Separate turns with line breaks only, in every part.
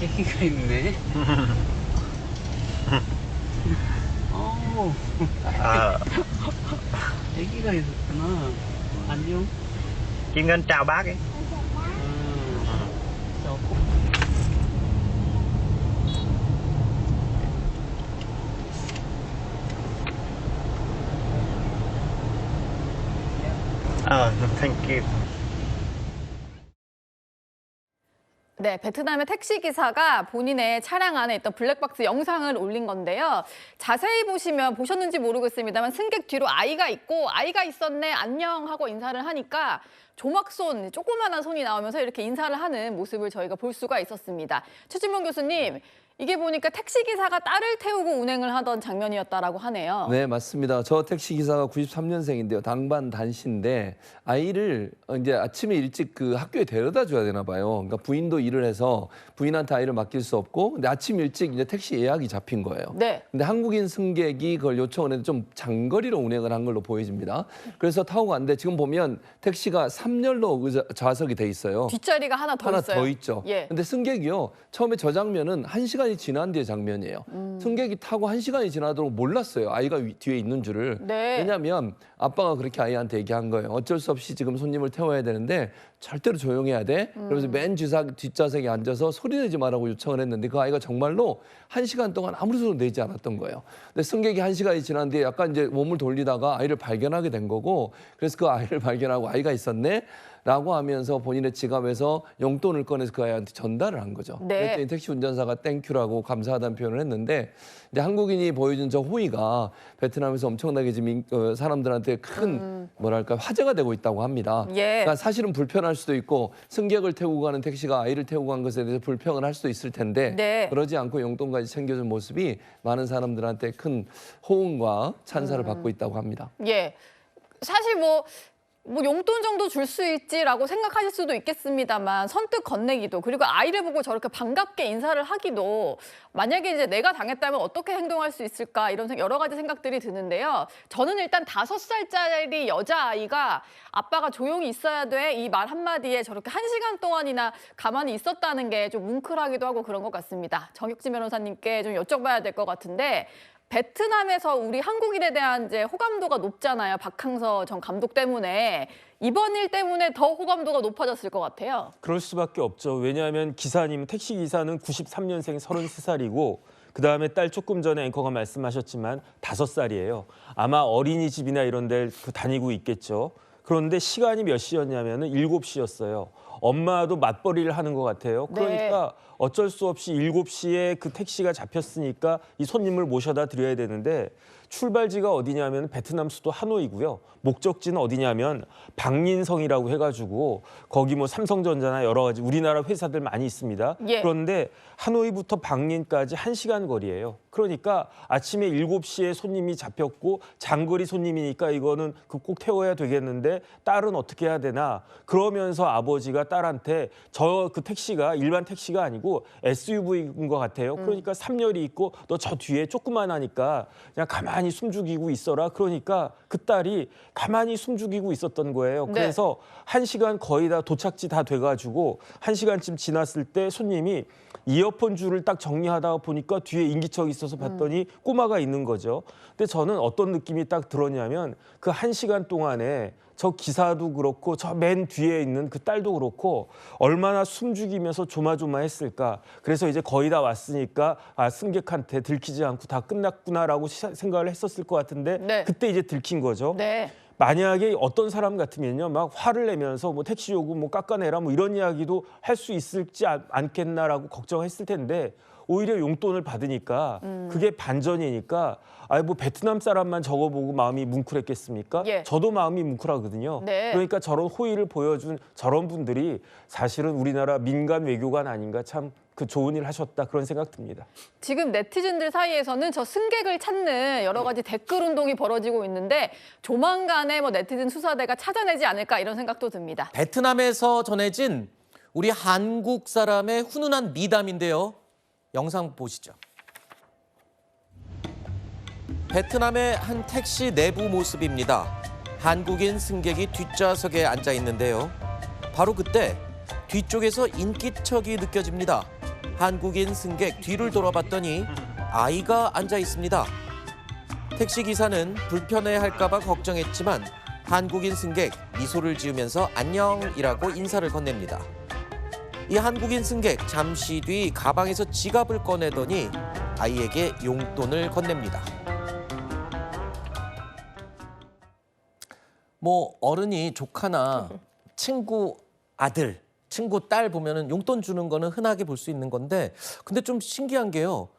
애기가 있네. 어,
Ờ,
애기가 있었구나. 안녕.
Kim Ngân chào bác ấy.
저
Thank you.
네, 베트남의 택시기사가 본인의 차량 안에 있던 블랙박스 영상을 올린 건데요. 자세히 보셨는지 모르겠습니다만 승객 뒤로 아이가 있고 아이가 있었네, 안녕 하고 인사를 하니까 조막손, 조그마한 손이 나오면서 이렇게 인사를 하는 모습을 저희가 볼 수가 있었습니다. 최진봉 교수님, 이게 보니까 택시기사가 딸을 태우고 운행을 하던 장면이었다라고 하네요.
네, 맞습니다. 저 택시기사가 93년생인데요. 당반 단신데 아이를 이제 아침에 일찍 그 학교에 데려다 줘야 되나 봐요. 그러니까 부인도 일을 해서 부인한테 아이를 맡길 수 없고 근데 아침 일찍 이제 택시 예약이 잡힌 거예요.
네.
근데 한국인 승객이 그걸 요청을 해서 좀 장거리로 운행을 한 걸로 보여집니다. 그래서 타고 갔는데 지금 보면 택시가 3열로 좌석이 돼 있어요.
뒷자리가 하나 더 있어요.
더 있죠.
예.
근데 승객이요. 처음에 저 장면은 1시간이 지난 뒤의 장면이에요. 승객이 타고 1시간이 지나도록 몰랐어요. 아이가 뒤에 있는 줄을.
네.
왜냐하면 아빠가 그렇게 아이한테 얘기한 거예요. 어쩔 수 없이 지금 손님을 태워야 되는데 절대로 조용해야 돼. 그러면서 맨 뒷좌석에 앉아서 소리 내지 말라고 요청을 했는데 그 아이가 정말로 1시간 동안 아무리 소리 내지 않았던 거예요. 근데 승객이 1시간이 지난 뒤에 약간 이제 몸을 돌리다가 아이를 발견하게 된 거고 그래서 그 아이를 발견하고 아이가 있었네? 라고 하면서 본인의 지갑에서 용돈을 꺼내서 그 아이한테 전달을 한 거죠.
네.
그랬더니 택시 운전사가 땡큐라고 감사하다는 표현을 했는데 이제 한국인이 보여준 저 호의가 베트남에서 엄청나게 지금 사람들한테 큰 뭐랄까 화제가 되고 있다고 합니다.
예.
그러니까 사실은 불편할 수도 있고 승객을 태우고 가는 택시가 아이를 태우고 간 것에 대해서 불평을 할 수도 있을 텐데
네.
그러지 않고 용돈까지 챙겨준 모습이 많은 사람들한테 큰 호응과 찬사를 받고 있다고 합니다.
예. 사실 뭐 용돈 정도 줄 수 있지라고 생각하실 수도 있겠습니다만 선뜻 건네기도 그리고 아이를 보고 저렇게 반갑게 인사를 하기도 만약에 이제 내가 당했다면 어떻게 행동할 수 있을까 이런 여러 가지 생각들이 드는데요. 저는 일단 5살짜리 여자아이가 아빠가 조용히 있어야 돼 이 말 한마디에 저렇게 1시간 동안이나 가만히 있었다는 게 좀 뭉클하기도 하고 그런 것 같습니다. 정혁진 변호사님께 좀 여쭤봐야 될 것 같은데 베트남에서 우리 한국인에 대한 이제 호감도가 높잖아요. 박항서 전 감독 때문에. 이번 일 때문에 더 호감도가 높아졌을 것 같아요.
그럴 수밖에 없죠. 왜냐하면 기사님, 택시 기사는 93년생 33살이고 그다음에 딸 조금 전에 앵커가 말씀하셨지만 5살이에요. 아마 어린이집이나 이런 데 다니고 있겠죠. 그런데 시간이 몇 시였냐면 7시였어요. 엄마도 맞벌이를 하는 것 같아요. 그러니까 어쩔 수 없이 7시에 그 택시가 잡혔으니까 이 손님을 모셔다 드려야 되는데 출발지가 어디냐면 베트남 수도 하노이고요. 목적지는 어디냐면 박린성이라고 해가지고 거기 뭐 삼성전자나 여러 가지 우리나라 회사들 많이 있습니다.
예.
그런데 하노이부터 박린까지 1시간 거리예요. 그러니까 아침에 7시에 손님이 잡혔고 장거리 손님이니까 이거는 꼭 태워야 되겠는데 딸은 어떻게 해야 되나 그러면서 아버지가 딸한테 저 그 택시가 일반 택시가 아니고 SUV인 것 같아요. 그러니까 3열이 있고 너 저 뒤에 조그만하니까 그냥 가만히 숨죽이고 있어라. 그러니까 그 딸이 가만히 숨죽이고 있었던 거예요.
네.
그래서 1시간 거의 다 도착지 다 돼가지고 1시간쯤 지났을 때 손님이 이어폰 줄을 딱 정리하다 보니까 뒤에 인기척이 있어서 봤더니 꼬마가 있는 거죠. 근데 저는 어떤 느낌이 딱 들었냐면 그 1시간 동안에 저 기사도 그렇고 저 맨 뒤에 있는 그 딸도 그렇고 얼마나 숨죽이면서 조마조마했을까. 그래서 이제 거의 다 왔으니까 승객한테 들키지 않고 다 끝났구나라고 생각을 했었을 것 같은데
네.
그때 이제 들킨 거죠.
네.
만약에 어떤 사람 같으면요, 막 화를 내면서 뭐 택시 요금 뭐 깎아내라 뭐 이런 이야기도 할 수 있을지 않겠나라고 걱정했을 텐데 오히려 용돈을 받으니까 그게 반전이니까 아니 뭐 베트남 사람만 저거 보고 마음이 뭉클했겠습니까?
예.
저도 마음이 뭉클하거든요.
네.
그러니까 저런 호의를 보여준 저런 분들이 사실은 우리나라 민간 외교관 아닌가 참 그 좋은 일 하셨다 그런 생각 듭니다.
지금 네티즌들 사이에서는 저 승객을 찾는 여러 가지 댓글 운동이 벌어지고 있는데 조만간에 뭐 네티즌 수사대가 찾아내지 않을까 이런 생각도 듭니다.
베트남에서 전해진 우리 한국 사람의 훈훈한 미담인데요. 영상 보시죠. 베트남의 한 택시 내부 모습입니다. 한국인 승객이 뒷좌석에 앉아 있는데요. 바로 그때 뒤쪽에서 인기척이 느껴집니다. 한국인 승객 뒤를 돌아봤더니 아이가 앉아 있습니다. 택시기사는 불편해할까 봐 걱정했지만 한국인 승객 미소를 지으면서 안녕이라고 인사를 건넵니다. 이 한국인 승객 잠시 뒤 가방에서 지갑을 꺼내더니 아이에게 용돈을 건넵니다. 뭐 어른이 조카나 친구 아들, 친구 딸 보면은 용돈 주는 거는 흔하게 볼 수 있는 건데, 근데 좀 신기한 게요.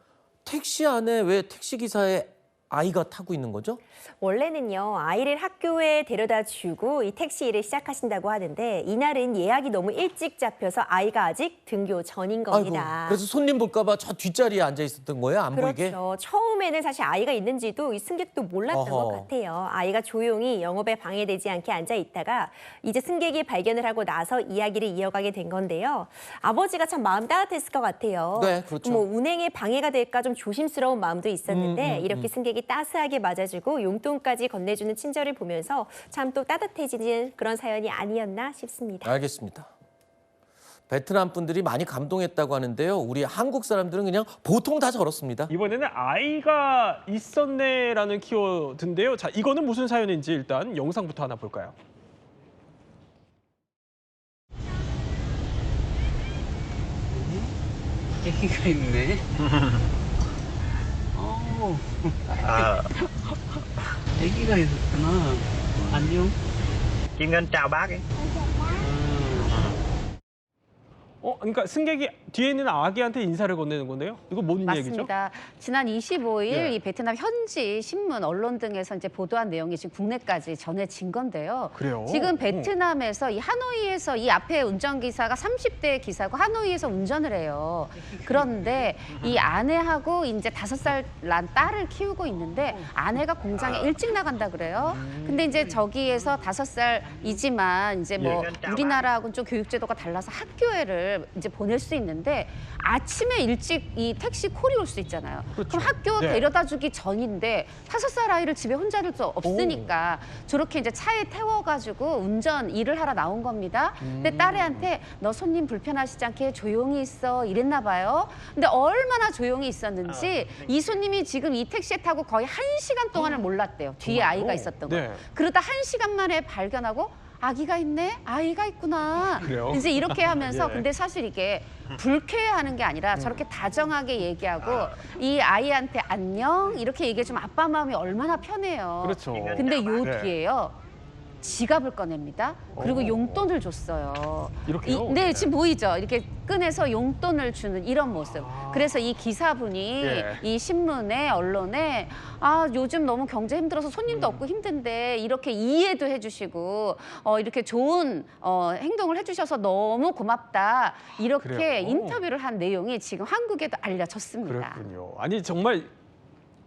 택시 안에 왜 택시기사의 아이가 타고 있는 거죠?
원래는요, 아이를 학교에 데려다 주고 이 택시 일을 시작하신다고 하는데 이날은 예약이 너무 일찍 잡혀서 아이가 아직 등교 전인 겁니다.
그래서 손님 볼까 봐 저 뒷자리에 앉아 있었던 거예요? 안 보이게?
그렇죠. 처음에는 사실 아이가 있는지도 이 승객도 몰랐던 것 같아요. 아이가 조용히 영업에 방해되지 않게 앉아 있다가 이제 승객이 발견을 하고 나서 이야기를 이어가게 된 건데요. 아버지가 참 마음 따뜻했을 것 같아요.
네, 그렇죠.
뭐 운행에 방해가 될까 좀 조심스러운 마음도 있었는데 이렇게 승객이 따스하게 맞아주고 용돈까지 건네주는 친절을 보면서 참 또 따뜻해지는 그런 사연이 아니었나 싶습니다.
알겠습니다. 베트남 분들이 많이 감동했다고 하는데요. 우리 한국 사람들은 그냥 보통 다 저렇습니다.
이번에는 아이가 있었네라는 키워드인데요. 자, 이거는 무슨 사연인지 일단 영상부터 하나 볼까요?
애기가 있네.
Ờ,
애기가 있었구나. 안녕.
Kim Ngân chào bác ấy.
그러니까 승객이 뒤에 있는 아기한테 인사를 건네는 건데요. 이거 뭔 얘기죠?
맞습니다. 지난 25일
예.
이 베트남 현지 신문, 언론 등에서 이제 보도한 내용이 지금 국내까지 전해진 건데요.
그래요?
지금 베트남에서 이 하노이에서 이 앞에 운전기사가 30대 기사고 하노이에서 운전을 해요. 그런데 이 아내하고 이제 5살 난 딸을 키우고 있는데 아내가 공장에 일찍 나간다 그래요. 근데 이제 저기에서 5살이지만 이제 뭐 우리나라하고는 좀 교육제도가 달라서 학교에를 이제 보낼 수 있는데 아침에 일찍 이 택시 콜이 올 수 있잖아요.
그렇죠.
그럼 학교
네.
데려다 주기 전인데 5살 아이를 집에 혼자 둘 수 없으니까 저렇게 이제 차에 태워가지고 운전 일을 하러 나온 겁니다. 근데 딸애한테 너 손님 불편하시지 않게 조용히 있어 이랬나 봐요. 근데 얼마나 조용히 있었는지 이 손님이 지금 이 택시에 타고 거의 1시간 동안을 몰랐대요. 뒤에 아이가 있었던 거.
네.
그러다 1시간 만에 발견하고 아기가 있네? 아이가 있구나.
그래요?
이제 이렇게 하면서
예.
근데 사실 이게 불쾌해하는 게 아니라 저렇게 다정하게 얘기하고 이 아이한테 안녕 이렇게 얘기해주면 아빠 마음이 얼마나 편해요.
그렇죠.
근데 요
네.
뒤에요. 지갑을 꺼냅니다. 그리고 용돈을 줬어요.
이렇게요?
네, 지금 보이죠? 이렇게 꺼내서 용돈을 주는 이런 모습. 그래서 이 기사분이
예.
이 신문에 언론에 아 요즘 너무 경제 힘들어서 손님도 없고 힘든데 이렇게 이해도 해주시고 이렇게 좋은 행동을 해주셔서 너무 고맙다. 이렇게
그래요?
인터뷰를 한 내용이 지금 한국에도 알려졌습니다.
그렇군요. 아니 정말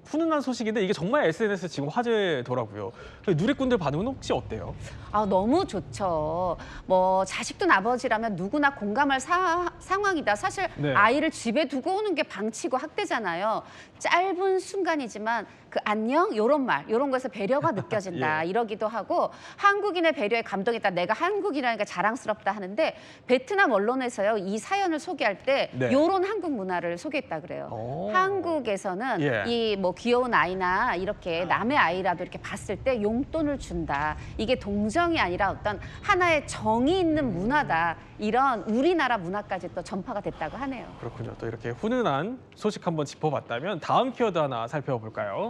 훈훈한 소식인데 이게 정말 SNS에 지금 화제더라고요. 누리꾼들 반응은 혹시 어때요?
아, 너무 좋죠. 뭐 자식둔 아버지라면 누구나 공감할 상황이다. 사실
네.
아이를 집에 두고 오는 게 방치고 학대잖아요. 짧은 순간이지만 그 안녕 이런 말, 이런 거에서 배려가 느껴진다.
예.
이러기도 하고 한국인의 배려에 감동했다. 내가 한국인이라니까 자랑스럽다 하는데 베트남 언론에서요 이 사연을 소개할 때
네.
이런 한국 문화를 소개했다 그래요.
오.
한국에서는
예.
이 뭐 귀여운 아이나 이렇게 남의 아이라도 이렇게 봤을 때 용돈을 준다. 이게 동정이 아니라 어떤 하나의 정이 있는 문화다. 이런 우리나라 문화까지 또 전파가 됐다고 하네요.
그렇군요. 또 이렇게 훈훈한 소식 한번 짚어봤다면 다음 키워드 하나 살펴볼까요?